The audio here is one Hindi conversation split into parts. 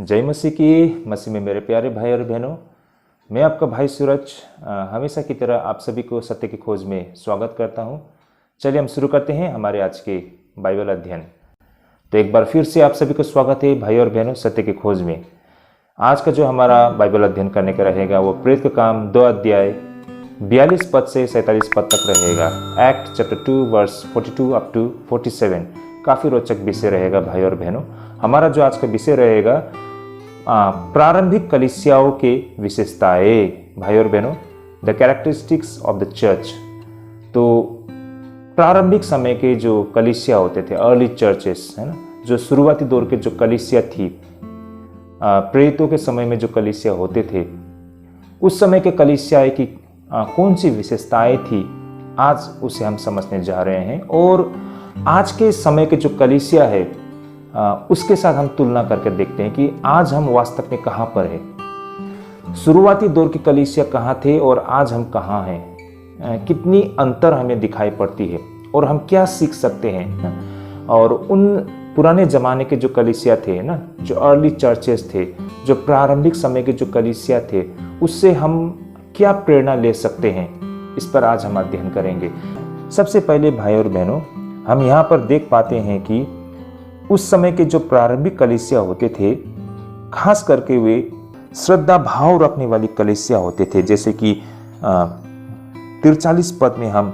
जय मसीह की। मसीह में मेरे प्यारे भाई और बहनों, मैं आपका भाई सूरज हमेशा की तरह आप सभी को सत्य की खोज में स्वागत करता हूं। चलिए हम शुरू करते हैं हमारे आज के बाइबल अध्ययन। तो एक बार फिर से आप सभी को स्वागत है भाई और बहनों सत्य की खोज में। आज का जो हमारा बाइबल अध्ययन करने का रहेगा वो प्रेरित का काम 2 अध्याय 42 पद से 47 पद तक रहेगा। Act chapter 2 verse 42 up to 47। काफ़ी रोचक विषय रहेगा भाई और बहनों। हमारा जो आज का विषय रहेगा प्रारंभिक कलीसियाओं के विशेषताएं। भाई और बहनों, the characteristics of the church. तो प्रारंभिक समय के जो कलीसिया होते थे, अर्ली चर्चेस, है ना, जो शुरुआती दौर के जो कलीसिया थी, प्रेरितों के समय में जो कलीसिया होते थे, उस समय के कलीसिया की कौन सी विशेषताएं थी, आज उसे हम समझने जा रहे हैं। और आज के समय के जो कलीसिया है उसके साथ हम तुलना करके देखते हैं कि आज हम वास्तव में कहाँ पर है। शुरुआती दौर की कलीसिया कहाँ थे और आज हम कहाँ हैं, कितनी अंतर हमें दिखाई पड़ती है और हम क्या सीख सकते हैं। और उन पुराने ज़माने के जो कलीसिया थे ना, जो अर्ली चर्चेस थे, जो प्रारंभिक समय के जो कलीसिया थे, उससे हम क्या प्रेरणा ले सकते हैं, इस पर आज हम अध्ययन करेंगे। सबसे पहले भाई और बहनों, हम यहाँ पर देख पाते हैं कि उस समय के जो प्रारंभिक कलीसिया होते थे, खास करके वे श्रद्धा भाव रखने वाली कलीसिया होते थे। जैसे कि 43 पद में हम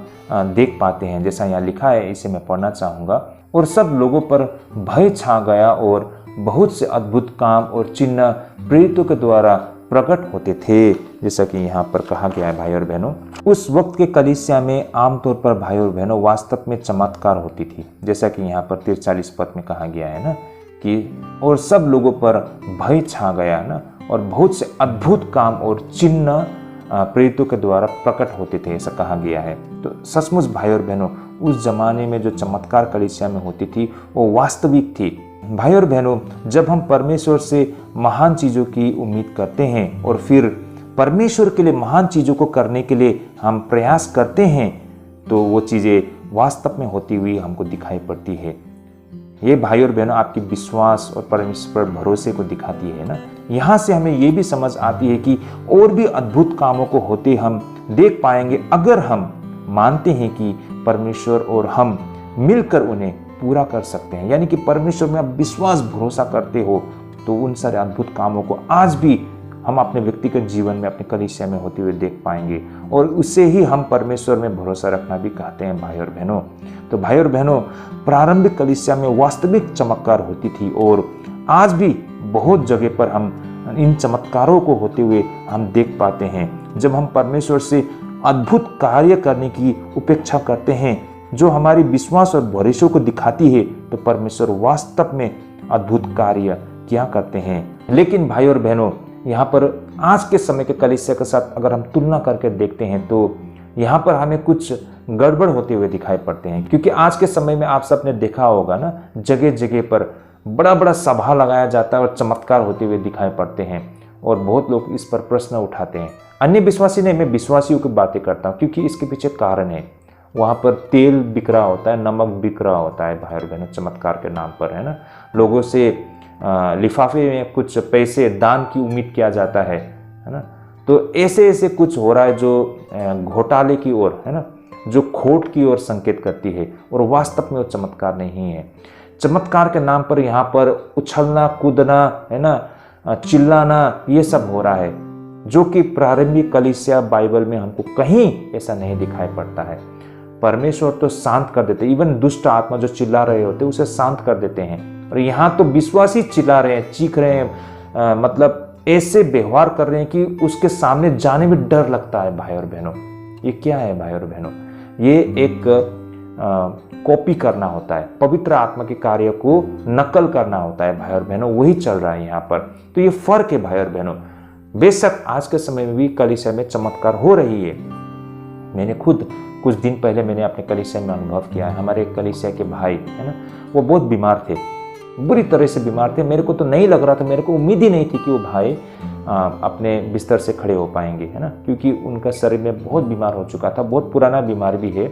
देख पाते हैं, जैसा यहाँ लिखा है, इसे मैं पढ़ना चाहूँगा। और सब लोगों पर भय छा गया और बहुत से अद्भुत काम और चिन्ह प्रेरितों के द्वारा प्रकट होते थे, जैसा कि यहाँ पर कहा गया है। भाई और बहनों, उस वक्त के कलीसिया में आमतौर पर भाई और बहनों वास्तव में चमत्कार होती थी, जैसा कि यहाँ पर 43 पद में कहा गया है ना कि और सब लोगों पर भय छा गया ना, और बहुत से अद्भुत काम और चिन्ह प्रेरितों के द्वारा प्रकट होते थे, ऐसा कहा गया है। तो सचमुच भाई और बहनों, उस जमाने में जो चमत्कार कलीसिया में होती थी वो वास्तविक थी। भाई और बहनों, जब हम परमेश्वर से महान चीज़ों की उम्मीद करते हैं और फिर परमेश्वर के लिए महान चीज़ों को करने के लिए हम प्रयास करते हैं, तो वो चीज़ें वास्तव में होती हुई हमको दिखाई पड़ती है। ये भाई और बहनों आपकी विश्वास और परमेश्वर पर भरोसे को दिखाती है ना। यहाँ से हमें ये भी समझ आती है कि और भी अद्भुत कामों को होते हम देख पाएंगे अगर हम मानते हैं कि परमेश्वर और हम मिलकर उन्हें पूरा कर सकते हैं। यानी कि परमेश्वर में आप विश्वास भरोसा करते हो तो उन सारे अद्भुत कामों को आज भी हम अपने व्यक्तिगत जीवन में, अपने कलीसिया में होते हुए देख पाएंगे, और उससे ही हम परमेश्वर में भरोसा रखना भी कहते हैं भाई और बहनों। तो भाई और बहनों, प्रारंभिक कलीसिया में वास्तविक चमत्कार होती थी और आज भी बहुत जगह पर हम इन चमत्कारों को होते हुए हम देख पाते हैं। जब हम परमेश्वर से अद्भुत कार्य करने की उपेक्षा करते हैं जो हमारी विश्वास और भरोसे को दिखाती है, तो परमेश्वर वास्तव में अद्भुत कार्य क्या करते हैं। लेकिन भाई और बहनों, यहाँ पर आज के समय के कलीसिया के साथ अगर हम तुलना करके देखते हैं तो यहाँ पर हमें कुछ गड़बड़ होते हुए दिखाई पड़ते हैं। क्योंकि आज के समय में आप सबने देखा होगा ना, जगह जगह पर बड़ा बड़ा सभा लगाया जाता है और चमत्कार होते हुए दिखाई पड़ते हैं, और बहुत लोग इस पर प्रश्न उठाते हैं। अन्य विश्वासी नहीं, मैं विश्वासियों की बातें करता हूँ, क्योंकि इसके पीछे कारण है। वहाँ पर तेल बिक रहा होता है, नमक बिक रहा होता है भाई और बहनों, चमत्कार के नाम पर, है ना। लोगों से लिफाफे में कुछ पैसे दान की उम्मीद किया जाता है ना। तो ऐसे ऐसे कुछ हो रहा है जो घोटाले की ओर, है ना, जो खोट की ओर संकेत करती है, और वास्तव में वो चमत्कार नहीं है। चमत्कार के नाम पर यहाँ पर उछलना कूदना, है ना, चिल्लाना, ये सब हो रहा है, जो कि प्रारंभिक कलीसिया बाइबल में हमको कहीं ऐसा नहीं दिखाई पड़ता है। परमेश्वर तो शांत कर देते, इवन दुष्ट आत्मा जो चिल्ला रहे होते उसे शांत कर देते हैं। और यहाँ तो विश्वासी चिल्ला रहे हैं, चीख रहे हैं, मतलब ऐसे व्यवहार कर रहे हैं कि उसके सामने जाने में डर लगता है। भाई और बहनों, ये क्या है भाई और बहनों? ये एक कॉपी करना होता है, पवित्र आत्मा के कार्य को नकल करना होता है भाई और बहनों, वही चल रहा है यहाँ पर। तो ये फर्क है भाई और बहनों। बेशक आज के समय में भी कलीसिया में चमत्कार हो रही है। मैंने खुद कुछ दिन पहले मैंने अपने कलीसिया में अनुभव किया है। हमारे कलीसिया के भाई, है ना, वो बहुत बीमार थे, बुरी तरह से बीमार थे। मेरे को तो नहीं लग रहा था, मेरे को उम्मीद ही नहीं थी कि वो भाई अपने बिस्तर से खड़े हो पाएंगे, है ना, क्योंकि उनका शरीर में बहुत बीमार हो चुका था, बहुत पुराना बीमार भी है।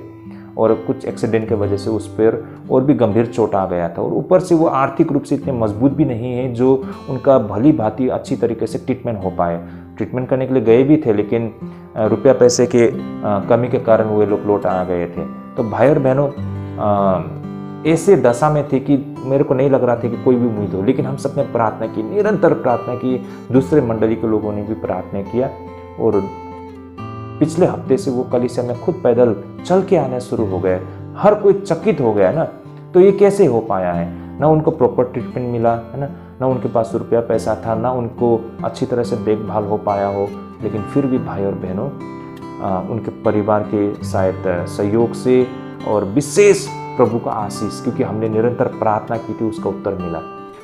और कुछ एक्सीडेंट की वजह से उस पर और भी गंभीर चोट आ गया था, और ऊपर से वो आर्थिक रूप से इतने मजबूत भी नहीं है जो उनका भली भांति अच्छी तरीके से ट्रीटमेंट हो पाए। ट्रीटमेंट करने के लिए गए भी थे, लेकिन रुपया पैसे के कमी के कारण वे लोग लौट आ गए थे। तो भाई और बहनों, ऐसे दशा में थे कि मेरे को नहीं लग रहा था कि कोई भी उम्मीद हो, लेकिन हम सबने प्रार्थना की, निरंतर प्रार्थना की। दूसरे मंडली के लोगों ने भी प्रार्थना किया, और पिछले हफ्ते से वो कलीसिया में खुद पैदल चल के आने शुरू हो गए। हर कोई चकित हो गया ना, तो ये कैसे हो पाया है? ना उनको प्रॉपर ट्रीटमेंट मिला है ना उनके पास रुपया पैसा था, ना उनको अच्छी तरह से देखभाल हो पाया हो, लेकिन फिर भी भाई और बहनों, उनके परिवार के शायद सहयोग से और विशेष प्रभु का आशीष, क्योंकि हमने निरंतर प्रार्थना की थी, उसका उत्तर मिला।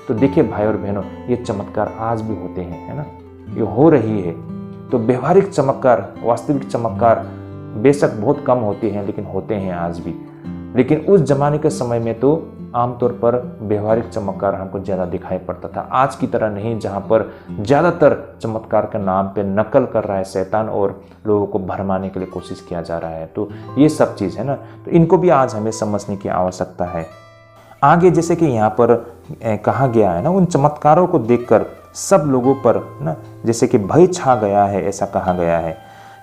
तो देखिए भाई और बहनों, ये चमत्कार आज भी होते हैं, है ना, ये हो रही है। तो व्यवहारिक चमत्कार, वास्तविक चमत्कार बेशक बहुत कम होते हैं, लेकिन होते हैं आज भी। लेकिन उस जमाने के समय में तो आमतौर पर व्यवहारिक चमत्कार हमको ज़्यादा दिखाई पड़ता था, आज की तरह नहीं, जहाँ पर ज़्यादातर चमत्कार के नाम पे नकल कर रहा है शैतान और लोगों को भरमाने के लिए कोशिश किया जा रहा है। तो ये सब चीज़ है ना, तो इनको भी आज हमें समझने की आवश्यकता है। आगे जैसे कि यहाँ पर कहा गया है ना, उन चमत्कारों को देखकर सब लोगों पर ना जैसे कि भय छा गया है, ऐसा कहा गया है।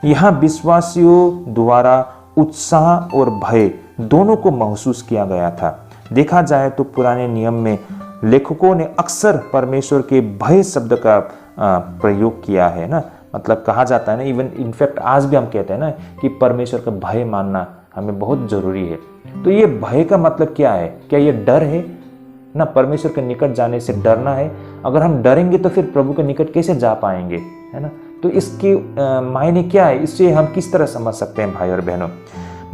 यहाँ विश्वासियों द्वारा उत्साह और भय दोनों को महसूस किया गया था। देखा जाए तो पुराने नियम में लेखकों ने अक्सर परमेश्वर के भय शब्द का प्रयोग किया है ना, मतलब कहा जाता है ना, इवन इनफैक्ट आज भी हम कहते हैं ना कि परमेश्वर का भय मानना हमें बहुत जरूरी है। तो ये भय का मतलब क्या है? क्या ये डर है ना? परमेश्वर के निकट जाने से डरना है? अगर हम डरेंगे तो फिर प्रभु के निकट कैसे जा पाएंगे, है ना? तो इसके मायने क्या है? इससे हम किस तरह समझ सकते हैं भाई और बहनों?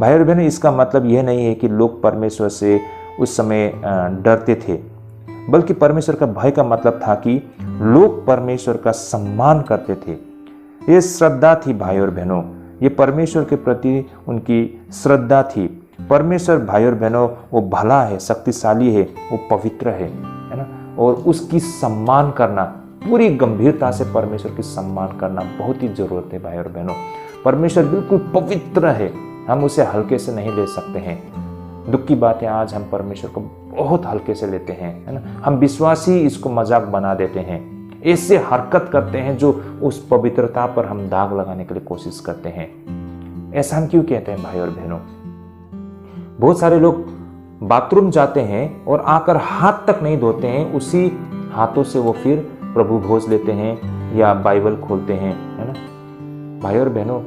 भाई और बहनों, इसका मतलब यह नहीं है कि लोग परमेश्वर से उस समय डरते थे, बल्कि परमेश्वर का भय का मतलब था कि लोग परमेश्वर का सम्मान करते थे। ये श्रद्धा थी भाई और बहनों, ये परमेश्वर के प्रति उनकी श्रद्धा थी। परमेश्वर भाई और बहनों वो भला है, शक्तिशाली है, वो पवित्र है ना, और उसकी सम्मान करना, पूरी गंभीरता से परमेश्वर की सम्मान करना बहुत ही जरूरत है भाई और बहनों। परमेश्वर बिल्कुल पवित्र है, हम उसे हल्के से नहीं ले सकते हैं। दुख की बात है, आज हम परमेश्वर को बहुत हल्के से लेते हैं, है ना। हम विश्वासी इसको मजाक बना देते हैं, ऐसे हरकत करते हैं जो उस पवित्रता पर हम दाग लगाने के लिए कोशिश करते हैं। ऐसा हम क्यों कहते हैं भाई और बहनों? बहुत सारे लोग बाथरूम जाते हैं और आकर हाथ तक नहीं धोते हैं, उसी हाथों से वो फिर प्रभु भोज लेते हैं या बाइबल खोलते हैं, है ना। भाई और बहनों,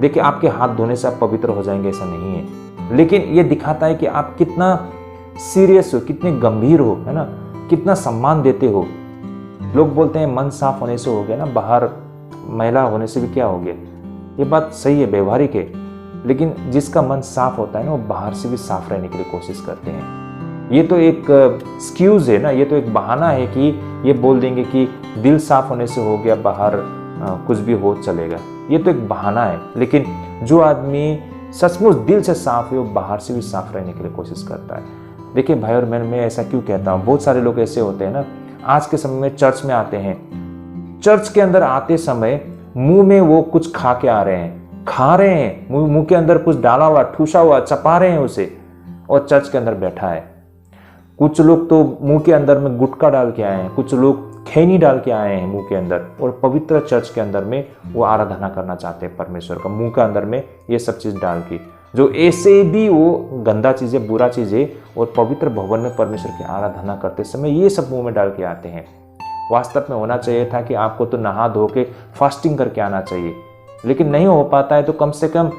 देखिए, आपके हाथ धोने से आप पवित्र हो जाएंगे ऐसा नहीं है, लेकिन ये दिखाता है कि आप कितना सीरियस हो, कितने गंभीर हो, है ना, कितना सम्मान देते हो। लोग बोलते हैं मन साफ होने से हो गया ना, बाहर मैला होने से भी क्या हो गया। ये बात सही है, व्यवहारिक है, लेकिन जिसका मन साफ होता है ना, वो बाहर से भी साफ रहने के लिए कोशिश करते हैं। ये तो एक एक्सक्यूज है ना, ये तो एक बहाना है कि ये बोल देंगे कि दिल साफ होने से हो गया, बाहर कुछ भी हो चलेगा। ये तो एक बहाना है, लेकिन जो आदमी सचमुच दिल से साफ है, वो बाहर से भी साफ रहने के लिए कोशिश करता है। देखिए भाई और मैं ऐसा क्यों कहता हूँ, बहुत सारे लोग ऐसे होते हैं ना, आज के समय में चर्च में आते हैं, चर्च के अंदर आते समय मुंह में वो कुछ खा के आ रहे हैं, खा रहे हैं, मुंह के अंदर कुछ डाला हुआ, ठूसा हुआ, चपा रहे हैं उसे, और चर्च के अंदर बैठा है। कुछ लोग तो मुंह के अंदर में गुटखा डाल के आए हैं, कुछ लोग खैनी डाल के आए हैं मुंह के अंदर, और पवित्र चर्च के अंदर में वो आराधना करना चाहते हैं परमेश्वर का, मुंह के अंदर में ये सब चीज डाल के, जो ऐसे भी वो गंदा चीजें, बुरा चीजें, और पवित्र भवन में परमेश्वर की आराधना करते समय ये सब मुंह में डाल के आते हैं। वास्तव में होना चाहिए था कि आपको तो नहा धो के फास्टिंग करके आना चाहिए, लेकिन नहीं हो पाता है, तो कम से कम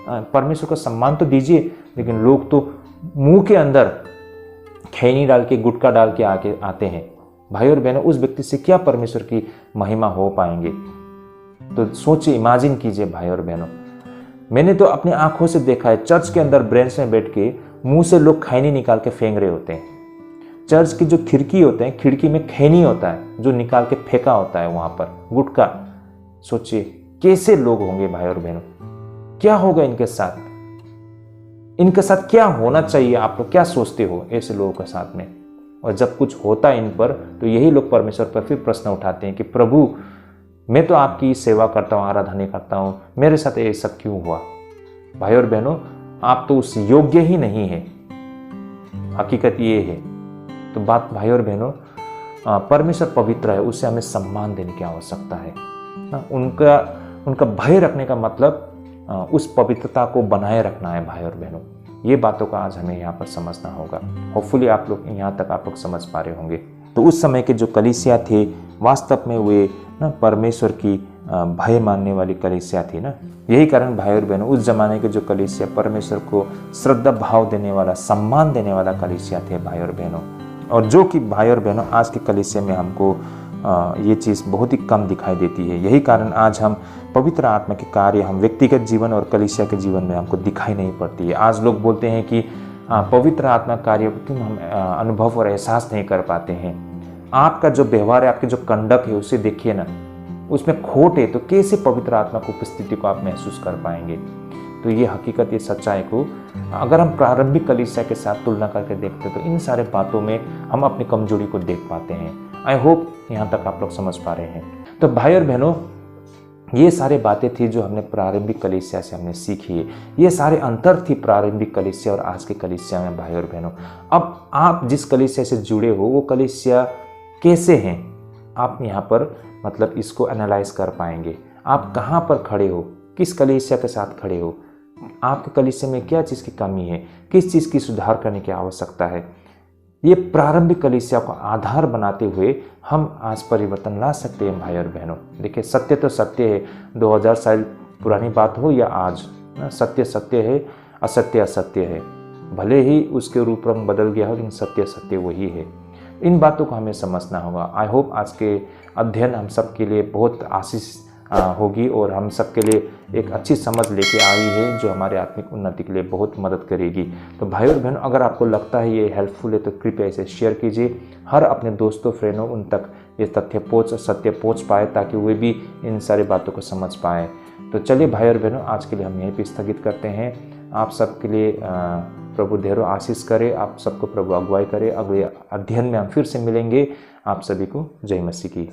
परमेश्वर का सम्मान तो दीजिए। लेकिन लोग तो मुंह के अंदर खैनी डाल के, गुटखा डाल के आते हैं। भाई और बहनों, उस व्यक्ति से क्या परमेश्वर की महिमा हो पाएंगे? तो सोचिए, इमेजिन कीजिए भाई और बहनों। मैंने तो अपनी आंखों से देखा है, चर्च के अंदर ब्रेंच में बैठ के मुंह से लोग खैनी निकाल के फेंक रहे होते हैं। चर्च की जो खिड़की होते हैं, खिड़की में खैनी होता है जो निकाल के फेंका होता है वहां पर, गुटखा। सोचिए कैसे लोग होंगे भाई और बहनों, क्या होगा इनके साथ? इनके साथ क्या होना चाहिए? आप लोग क्या सोचते हो ऐसे लोगों के साथ में? और जब कुछ होता है इन पर, तो यही लोग परमेश्वर पर फिर प्रश्न उठाते हैं कि प्रभु, मैं तो आपकी सेवा करता हूँ, आराधना करता हूँ, मेरे साथ ये सब क्यों हुआ? भाई और बहनों, आप तो उस योग्य ही नहीं है। हकीकत ये है। तो बात भाई और बहनों, परमेश्वर पवित्र है, उसे हमें सम्मान देने की आवश्यकता है ना। उनका भय रखने का मतलब उस पवित्रता को बनाए रखना है भाई और बहनों। ये बातों का आज हमें यहाँ पर समझना होगा। होपफुली आप लोग यहाँ तक आप लोग समझ पा रहे होंगे। तो उस समय के जो कलीसिया थे वास्तव में वे ना परमेश्वर की भय मानने वाली कलीसिया थी ना। यही कारण भाई और बहनों, उस जमाने के जो कलीसिया परमेश्वर को श्रद्धा भाव देने वाला, सम्मान देने वाला कलीसिया थे भाई और बहनों। और जो कि भाई और बहनों आज के कलीसिया में हमको ये चीज़ बहुत ही कम दिखाई देती है। यही कारण आज हम पवित्र आत्मा के कार्य हम व्यक्तिगत जीवन और कलीसिया के जीवन में हमको दिखाई नहीं पड़ती है। आज लोग बोलते हैं कि पवित्र आत्मा कार्य को क्यों हम अनुभव और एहसास नहीं कर पाते हैं। आपका जो व्यवहार है, आपके जो कंडक्ट है, उसे देखिए ना, उसमें खोट है, तो कैसे पवित्र आत्मा की उपस्थिति को आप महसूस कर पाएंगे। तो ये हकीकत, ये सच्चाई को अगर हम प्रारंभिक कलीसिया के साथ तुलना करके देखते हैं तो इन सारे बातों में हम अपनी कमजोरी को देख पाते हैं। आई होप यहाँ तक आप लोग समझ पा रहे हैं। तो भाई और बहनों, ये सारे बातें थी जो हमने प्रारंभिक कलीसिया से हमने सीखी है। ये सारे अंतर थी प्रारंभिक कलीसिया और आज के कलीसिया में भाई और बहनों। अब आप जिस कलीसिया से जुड़े हो वो कलीसिया कैसे हैं, आप यहाँ पर मतलब इसको एनालाइज कर पाएंगे। आप कहाँ पर खड़े हो, किस कलीसिया के साथ खड़े हो, आपके कलीसिया में क्या चीज़ की कमी है, किस चीज़ की सुधार करने की आवश्यकता है। ये प्रारंभिक कलीसिया को आधार बनाते हुए हम आज परिवर्तन ला सकते हैं भाई और बहनों। देखिए, सत्य तो सत्य है, 2000 साल पुरानी बात हो या आज, सत्य सत्य है, असत्य असत्य है। भले ही उसके रूप रंग बदल गया हो, लेकिन सत्य सत्य वही है। इन बातों को हमें समझना होगा। आई होप आज के अध्ययन हम सब के लिए बहुत आशीष होगी और हम सब के लिए एक अच्छी समझ लेके आई है जो हमारे आत्मिक उन्नति के लिए बहुत मदद करेगी। तो भाई और बहनों, अगर आपको लगता है ये हेल्पफुल है तो कृपया इसे शेयर कीजिए। हर अपने दोस्तों फ्रेंडों उन तक ये सत्य पहुँच पाए ताकि वे भी इन सारी बातों को समझ पाएँ। तो चलिए भाई और बहनों, आज के लिए हम यहीं पर स्थगित करते हैं। आप सबके लिए प्रभु ढेरों आशीष करे, आप सबको प्रभु अगुवाई करे। अगले अध्ययन में हम फिर से मिलेंगे। आप सभी को जय मसीह की।